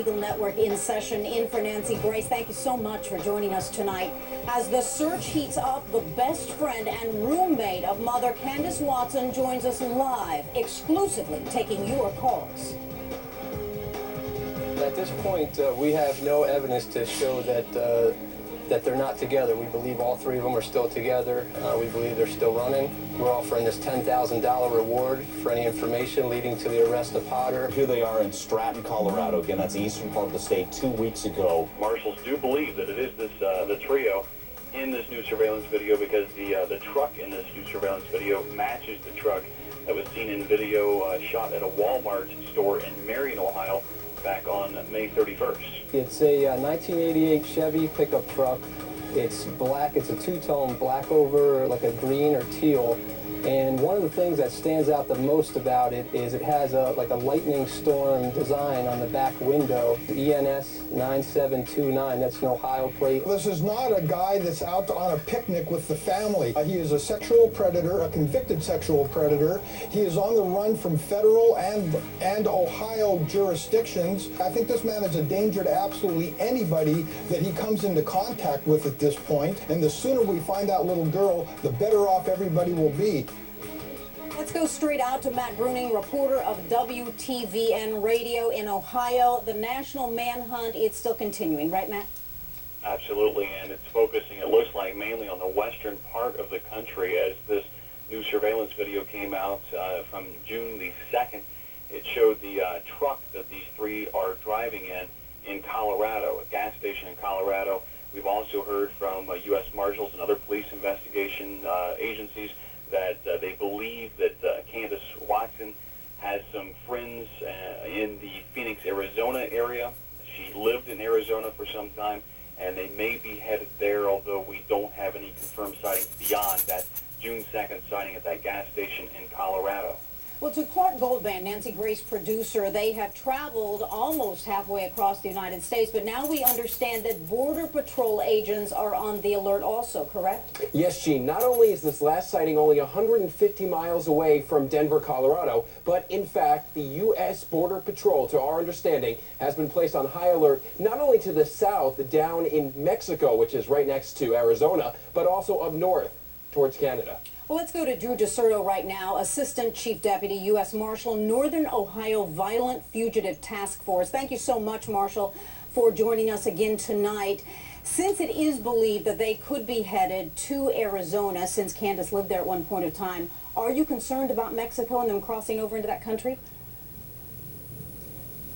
Legal Network in session in for Nancy Grace. Thank you so much for joining us tonight. As the search heats up, the best friend and roommate of mother Candace Watson joins us live, exclusively taking your calls. At this point, we have no evidence to show that that they're not together. We believe all three of them are still together. We believe they're still running. We're offering this $10,000 reward for any information leading to the arrest of Potter. Here they are in Stratton, Colorado. Again, that's the eastern part of the state 2 weeks ago. Marshals do believe that it is this the trio in this new surveillance video because the truck in this new surveillance video matches the truck that was seen in video shot at a Walmart store in Marion, Ohio, back on May 31st. It's a 1988 Chevy pickup truck. It's black. It's a two-tone black over like a green or teal. And one of the things that stands out the most about it is it has like a lightning storm design on the back window. The ENS 9729, that's an Ohio plate. This is not a guy that's out on a picnic with the family. He is a sexual predator, a convicted sexual predator. He is on the run from federal and Ohio jurisdictions. I think this man is a danger to absolutely anybody that he comes into contact with at this point. And the sooner we find that little girl, the better off everybody will be. Let's go straight out to Matt Bruning, reporter of WTVN Radio in Ohio. The national manhunt is still continuing, right, Matt? Absolutely, and it's focusing, it looks like, mainly on the western part of the country as this new surveillance video came out from June the 2nd. It showed the truck that these three are driving in Colorado, a gas station in Colorado. We've also heard from U.S. Marshals and other police investigation agencies that they believe that Candace Watson has some friends in the Phoenix, Arizona area. She lived in Arizona for some time, and they may be headed there, although we don't have any confirmed sightings beyond that June 2nd sighting at that gas station in Colorado. Well, to Clark Goldband, Nancy Grace producer, they have traveled almost halfway across the United States, but now we understand that Border Patrol agents are on the alert also, correct? Yes, Gene. Not only is this last sighting only 150 miles away from Denver, Colorado, but in fact, the U.S. Border Patrol, to our understanding, has been placed on high alert not only to the south, down in Mexico, which is right next to Arizona, but also up north towards Canada. Well, let's go to Drew DeSerto right now, Assistant Chief Deputy, U.S. Marshal, Northern Ohio Violent Fugitive Task Force. Thank you so much, Marshal, for joining us again tonight. Since it is believed that they could be headed to Arizona, since Candace lived there at one point of time, are you concerned about Mexico and them crossing over into that country?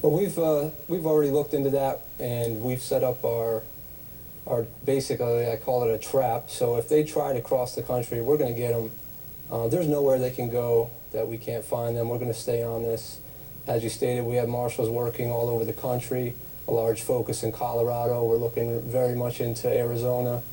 Well, we've already looked into that, and we've set up our basically, I call it a trap. So if they try to cross the country, we're going to get them. There's nowhere they can go that we can't find them. We're going to stay on this. As you stated, we have marshals working all over the country, a large focus in Colorado. We're looking very much into Arizona,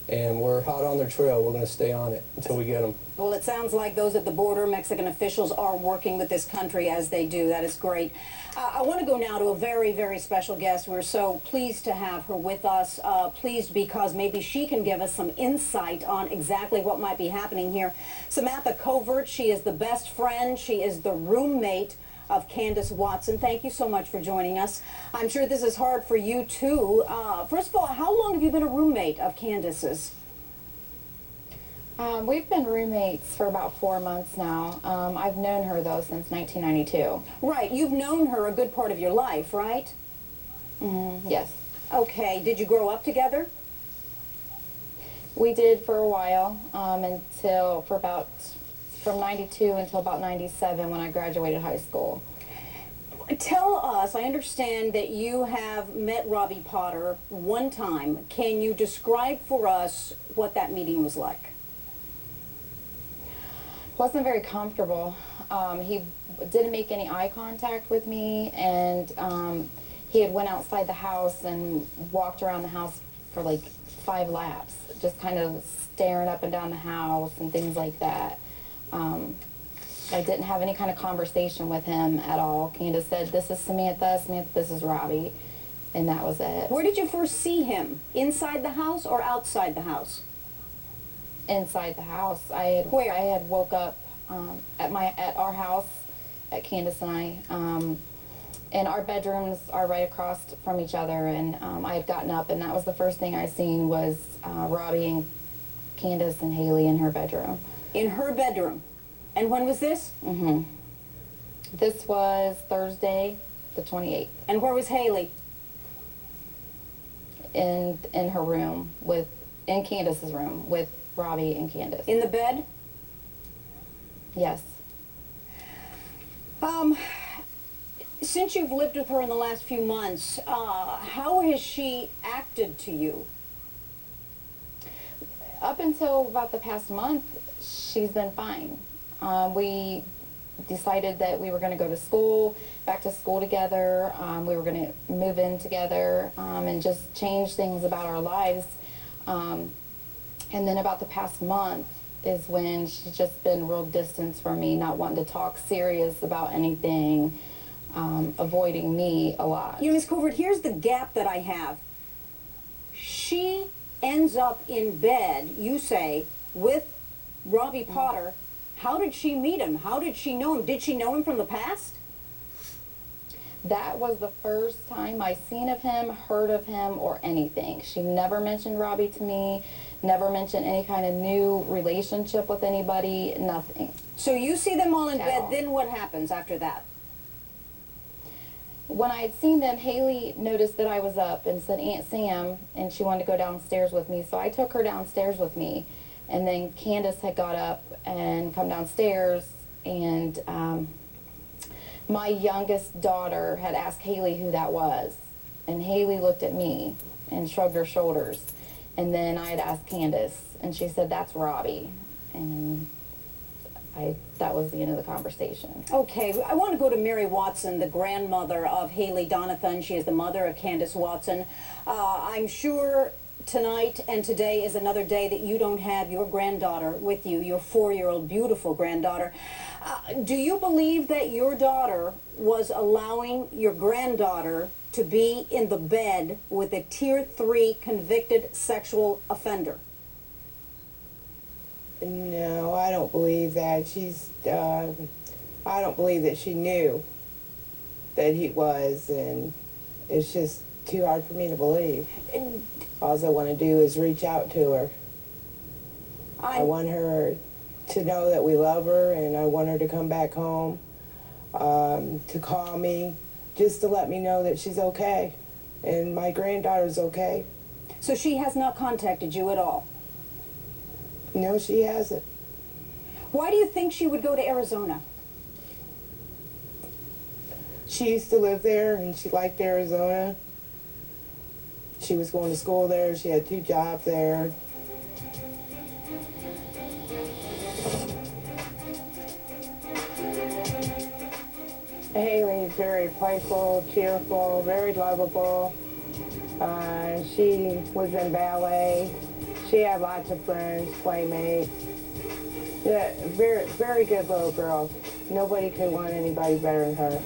and we're hot on their trail. We're going to stay on it until we get them. Well, it sounds like those at the border, Mexican officials, are working with this country as they do. That is great. I want to go now to a very, very special guest. We're so pleased to have her with us. Pleased because maybe she can give us some insight on exactly what might be happening here. Samantha Covert, she is the best friend. She is the roommate of Candace Watson. Thank you so much for joining us. I'm sure this is hard for you, too. First of all, how long have you been a roommate of Candace's? We've been roommates for about 4 months now. I've known her, though, since 1992. Right. You've known her a good part of your life, right? Yes. Okay. Did you grow up together? We did for a while, from 92 until about 97 when I graduated high school. Tell us, I understand that you have met Robbie Potter one time. Can you describe for us what that meeting was like? Wasn't very comfortable. He didn't make any eye contact with me, and he had went outside the house and walked around the house for like 5 laps, just kind of staring up and down the house and things like that. I didn't have any kind of conversation with him at all. Candace said, "This is Samantha, Samantha, this is Robbie," and that was it. Where did you first see him? Inside the house or outside the house? Inside the house. I had woke up at our house, at Candace and I, And our bedrooms are right across from each other, and I had gotten up, and that was the first thing I seen was Robbie and Candace and Haylee in her bedroom. In her bedroom. And when was this? This was Thursday, the 28th, And where was Haylee? in her room in Candace's room with Robbie and Candace. In the bed? Yes. Since you've lived with her in the last few months, how has she acted to you? Up until about the past month, she's been fine. We decided that we were going to go to school, back to school together. We were going to move in together and just change things about our lives. And then about the past month is when she's just been real distance from me, not wanting to talk serious about anything, avoiding me a lot. You know, Ms. Covert, here's the gap that I have. She ends up in bed, you say, with Robbie Potter. How did she meet him? How did she know him? Did she know him from the past? That was the first time I seen of him, heard of him, or anything. She never mentioned Robbie to me, never mentioned any kind of new relationship with anybody, nothing. So you see them all in At bed, all. then what happens after that? When I had seen them, Haylee noticed that I was up and said, Aunt Sam, and she wanted to go downstairs with me. So I took her downstairs with me. And then Candace had got up and come downstairs, and my youngest daughter had asked Haylee who that was. And Haylee looked at me and shrugged her shoulders. And then I had asked Candace, and she said, that's Robbie. And that was the end of the conversation. Okay, I want to go to Mary Watson, the grandmother of Haylee Donathan. She is the mother of Candace Watson. I'm sure tonight and today is another day that you don't have your granddaughter with you, your 4-year-old beautiful granddaughter. Do you believe that your daughter was allowing your granddaughter to be in the bed with a Tier 3 convicted sexual offender? No, I don't believe that. I don't believe that she knew that he was, and it's just too hard for me to believe. All I want to do is reach out to her. I want her to know that we love her, and I want her to come back home, to call me, just to let me know that she's okay, and my granddaughter's okay. So she has not contacted you at all? No, she hasn't. Why do you think she would go to Arizona? She used to live there, and she liked Arizona. She was going to school there. She had 2 jobs there. Haylee is very playful, cheerful, very lovable. She was in ballet. She had lots of friends, playmates. Yeah, very, very good little girl. Nobody could want anybody better than her.